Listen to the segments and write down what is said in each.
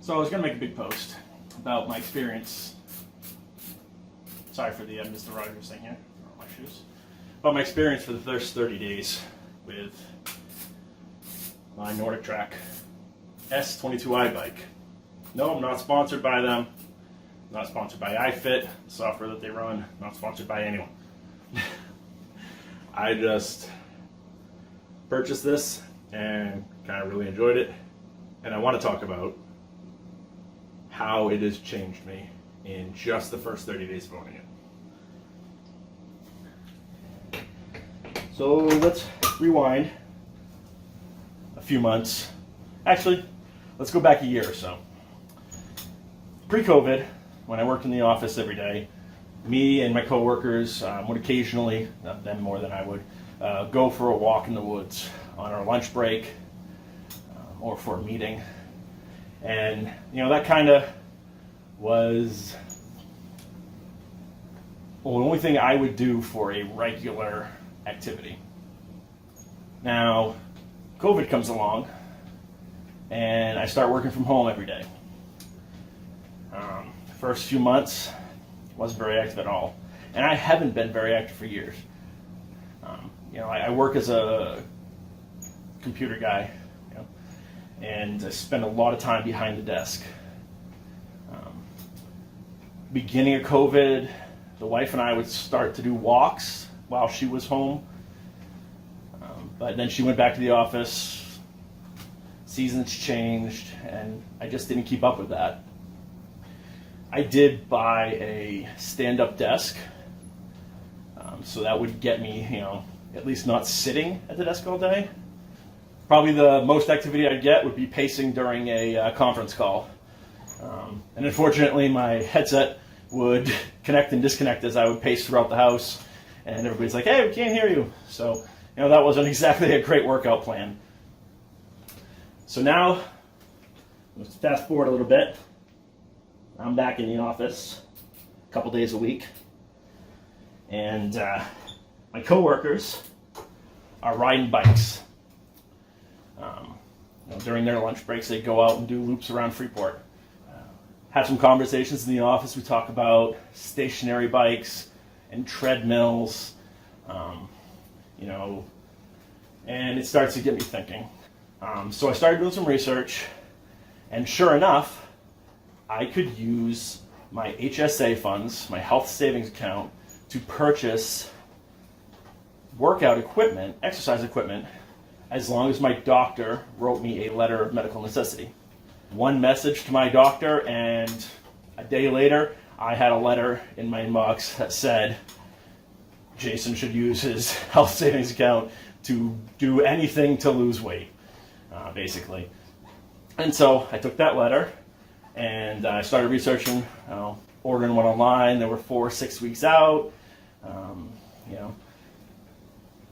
So I was going to make a big post about my experience. Sorry for the Mr. Rogers thing here. My shoes. About my experience for the first 30 days with my NordicTrack S22i bike. No, I'm not sponsored by them. Not sponsored by iFIT, the software that they run. Not sponsored by anyone. I just purchased this and kind of really enjoyed it. And I want to talk about how it has changed me in just the first 30 days of owning it. So let's rewind a few months. Actually, let's go back a year or so. Pre-COVID, when I worked in the office every day, me and my coworkers would occasionally, not them more than I would, go for a walk in the woods on our lunch break or for a meeting. And, you know, that kind of was the only thing I would do for a regular activity. Now, COVID comes along, and I start working from home every day. First few months, wasn't very active at all. And I haven't been very active for years. You know, I work as a computer guy, you know, and I spend a lot of time behind the desk. Beginning of COVID, the wife and I would start to do walks while she was home. But then she went back to the office, seasons changed, and I just didn't keep up with that. I did buy a stand-up desk, so that would get me, you know, at least not sitting at the desk all day. Probably the most activity I'd get would be pacing during a conference call. And unfortunately, my headset would connect and disconnect as I would pace throughout the house, and everybody's like, "Hey, we can't hear you." So, you know, that wasn't exactly a great workout plan. So now, let's fast forward a little bit. I'm back in the office a couple days a week, and my coworkers are riding bikes. You know, during their lunch breaks, they go out and do loops around Freeport. Have some conversations in the office. We talk about stationary bikes and treadmills, you know, and it starts to get me thinking. So I started doing some research, and sure enough, I could use my HSA funds, my health savings account, to purchase workout equipment, exercise equipment, as long as my doctor wrote me a letter of medical necessity. One message to my doctor, and a day later, I had a letter in my inbox that said Jason should use his health savings account to do anything to lose weight, basically. And so I took that letter, and I started researching, ordering one online. There were 4 or 6 weeks out. You know,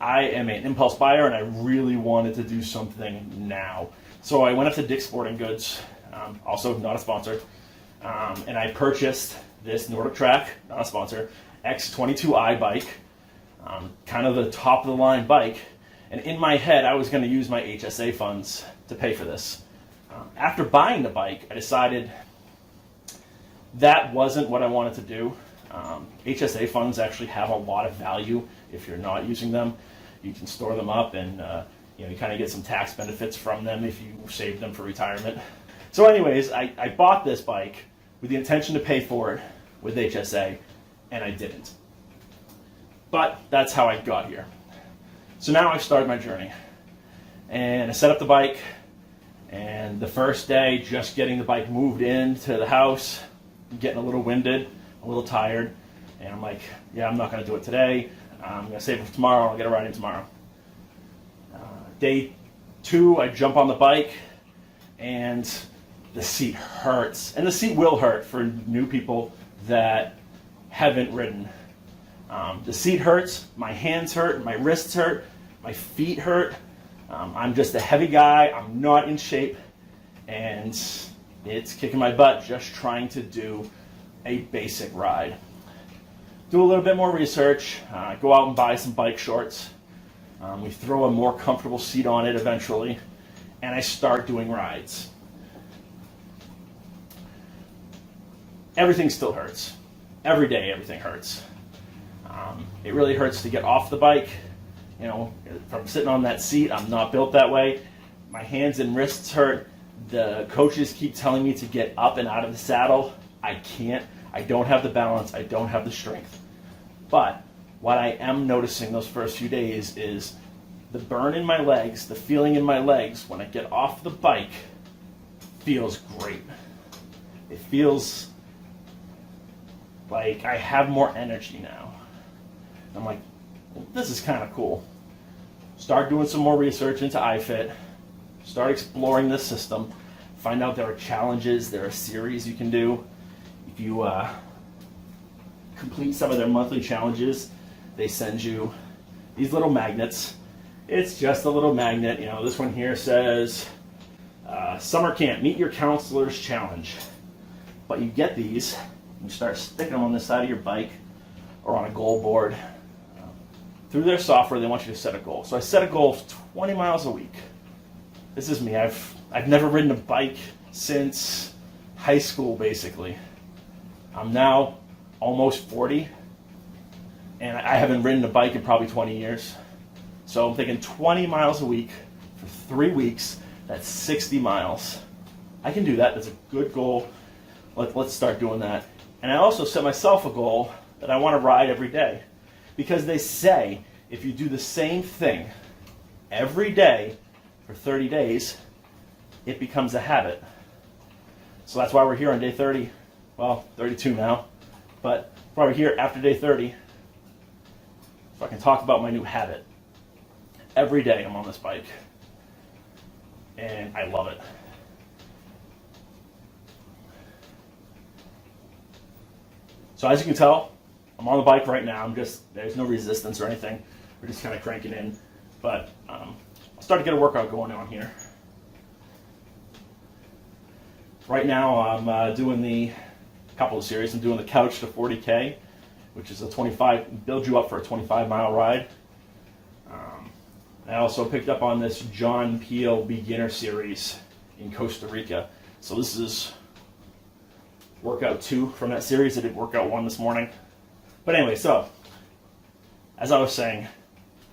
I am an impulse buyer, and I really wanted to do something now. So I went up to Dick's Sporting Goods, also not a sponsor, and I purchased this NordicTrack, not a sponsor, S22i bike, kind of the top of the line bike. And in my head, I was going to use my HSA funds to pay for this. After buying the bike, I decided that wasn't what I wanted to do. HSA funds actually have a lot of value if you're not using them. You can store them up, and you know, you kind of get some tax benefits from them if you save them for retirement. So anyways, I bought this bike with the intention to pay for it with HSA, and I didn't. But that's how I got here. So now I've started my journey, and I set up the bike. And the first day, just getting the bike moved into the house, getting a little winded, a little tired, and I'm like, yeah, I'm not going to do it today. I'm going to save it for tomorrow. I'll get a ride in tomorrow. Day 2, I jump on the bike, and the seat hurts. And the seat will hurt for new people that haven't ridden. The seat hurts, my hands hurt, my wrists hurt, my feet hurt. I'm just a heavy guy, I'm not in shape, and it's kicking my butt just trying to do a basic ride. Do a little bit more research, go out and buy some bike shorts. We throw a more comfortable seat on it eventually, and I start doing rides. everything still hurts. Every day, everything hurts. It really hurts to get off the bike. You know, from sitting on that seat, I'm not built that way. My hands and wrists hurt. The coaches keep telling me to get up and out of the saddle. I can't. I don't have the balance. I don't have the strength. But what I am noticing those first few days is the burn in my legs, the feeling in my legs when I get off the bike feels great. It feels like I have more energy now. I'm like, this is kind of cool. Start doing some more research into iFIT. Start exploring this system. Find out there are challenges, there are series you can do. If you complete some of their monthly challenges, they send you these little magnets. It's just a little magnet. You know, this one here says, Summer Camp, Meet Your Counselor's Challenge. But you get these, you start sticking them on the side of your bike or on a goal board. Through their software, they want you to set a goal. So I set a goal of 20 miles a week. This is me. I've never ridden a bike since high school, basically. I'm now almost 40, and I haven't ridden a bike in probably 20 years. So I'm thinking 20 miles a week for 3 weeks. That's 60 miles. I can do that. That's a good goal. Let's start doing that. And I also set myself a goal that I want to ride every day. Because they say if you do the same thing every day for 30 days, it becomes a habit. So that's why we're here on day 30. Well, 32 now. But why we're here after day 30, so I can talk about my new habit. Every day I'm on this bike. And I love it. So as you can tell, I'm on the bike right now. There's no resistance or anything. We're just kind of cranking in. But I'll start to get a workout going on here. Right now I'm doing a couple of series. I'm doing the couch to 40K, which is build you up for a 25-mile ride. I also picked up on this John Peel beginner series in Costa Rica. So this is workout 2 from that series. I did workout 1 this morning. But anyway, so as I was saying,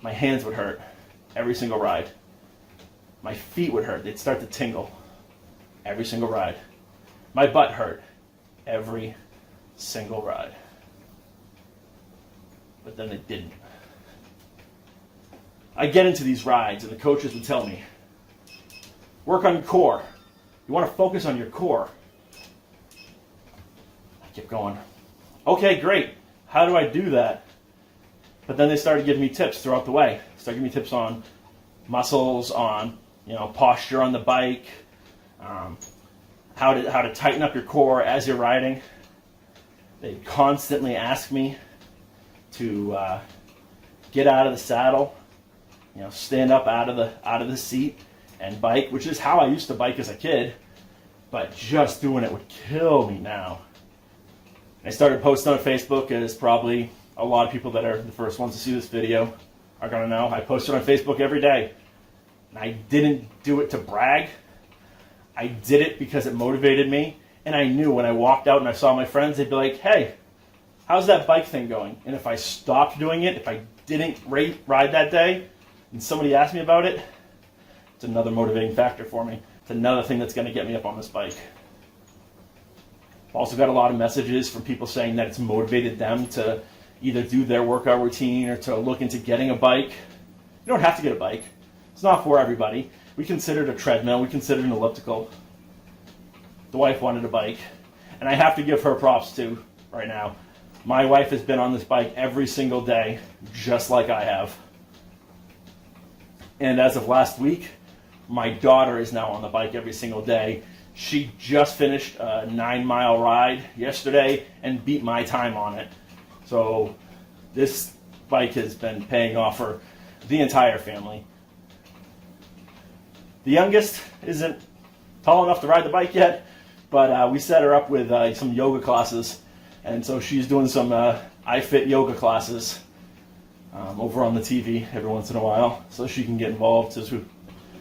my hands would hurt every single ride. My feet would hurt. They'd start to tingle every single ride. My butt hurt every single ride. But then it didn't. I get into these rides and the coaches would tell me, work on your core. You want to focus on your core. I kept going, okay, great. How do I do that? But then they started giving me tips throughout the way. They started giving me tips on muscles, on posture on the bike, how to tighten up your core as you're riding. They constantly ask me to get out of the saddle, stand up out of the seat and bike, which is how I used to bike as a kid, but just doing it would kill me now. I started posting on Facebook, as probably a lot of people that are the first ones to see this video are going to know. I posted on Facebook every day. And I didn't do it to brag. I did it because it motivated me. And I knew when I walked out and I saw my friends, they'd be like, hey, how's that bike thing going? And if I stopped doing it, if I didn't ride that day, and somebody asked me about it, it's another motivating factor for me. It's another thing that's going to get me up on this bike. Also got a lot of messages from people saying that it's motivated them to either do their workout routine or to look into getting a bike. You don't have to get a bike. It's not for everybody. We considered a treadmill. We considered an elliptical. The wife wanted a bike. And I have to give her props too right now. My wife has been on this bike every single day, just like I have. And as of last week, my daughter is now on the bike every single day. She just finished a 9-mile ride yesterday and beat my time on it. So this bike has been paying off for the entire family. The youngest isn't tall enough to ride the bike yet, but we set her up with some yoga classes. And so she's doing some iFIT yoga classes over on the TV every once in a while, so she can get involved too.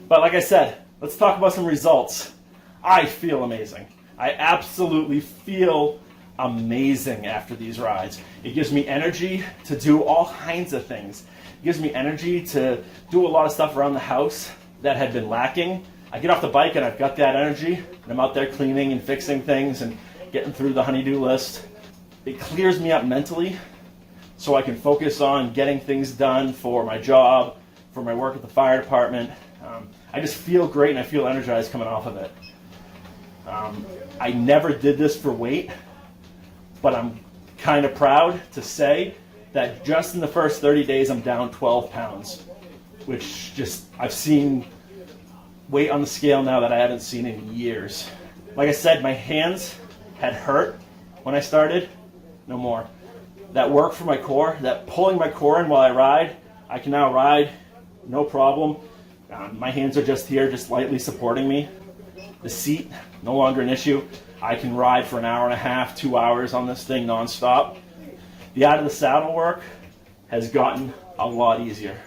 But like I said, let's talk about some results. I feel amazing. I absolutely feel amazing after these rides. It gives me energy to do all kinds of things. It gives me energy to do a lot of stuff around the house that had been lacking. I get off the bike and I've got that energy, and I'm out there cleaning and fixing things and getting through the honey-do list. It clears me up mentally so I can focus on getting things done for my job, for my work at the fire department. I just feel great and I feel energized coming off of it. I never did this for weight, but I'm kind of proud to say that just in the first 30 days I'm down 12 pounds, which just, I've seen weight on the scale now that I haven't seen in years. Like I said, my hands had hurt when I started, no more. That work for my core, that pulling my core in while I ride, I can now ride, no problem. My hands are just here, just lightly supporting me. The seat, no longer an issue. I can ride for an hour and a half, 2 hours on this thing nonstop. The out of the saddle work has gotten a lot easier.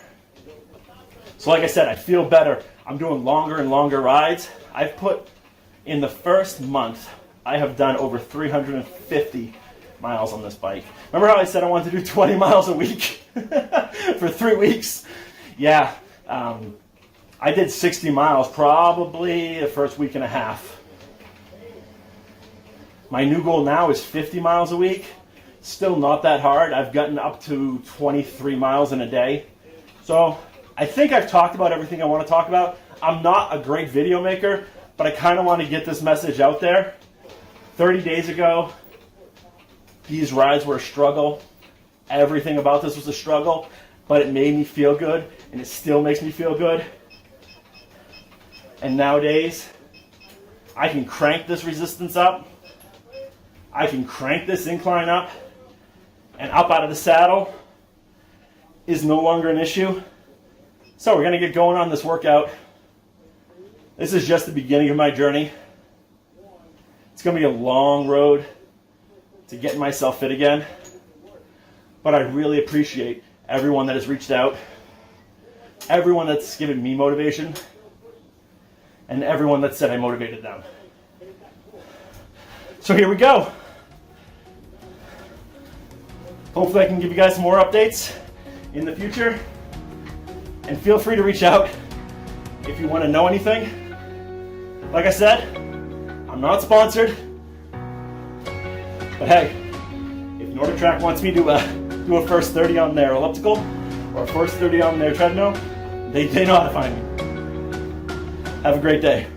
So like I said, I feel better. I'm doing longer and longer rides. I've put, in the first month, I have done over 350 miles on this bike. Remember how I said I wanted to do 20 miles a week for 3 weeks? Yeah, I did 60 miles probably the first week and a half. My new goal now is 50 miles a week. Still not that hard. I've gotten up to 23 miles in a day. So I think I've talked about everything I want to talk about. I'm not a great video maker, but I kind of want to get this message out there. 30 days ago, these rides were a struggle. Everything about this was a struggle, but it made me feel good, and it still makes me feel good. And nowadays, I can crank this resistance up. I can crank this incline up, and up out of the saddle is no longer an issue. So we're going to get going on this workout. This is just the beginning of my journey. It's going to be a long road to getting myself fit again. But I really appreciate everyone that has reached out, everyone that's given me motivation, and everyone that said I motivated them. So here we go. Hopefully I can give you guys some more updates in the future. And feel free to reach out if you want to know anything. Like I said, I'm not sponsored. But hey, if NordicTrack wants me to do a first 30 on their elliptical or a first 30 on their treadmill, they know how to find me. Have a great day.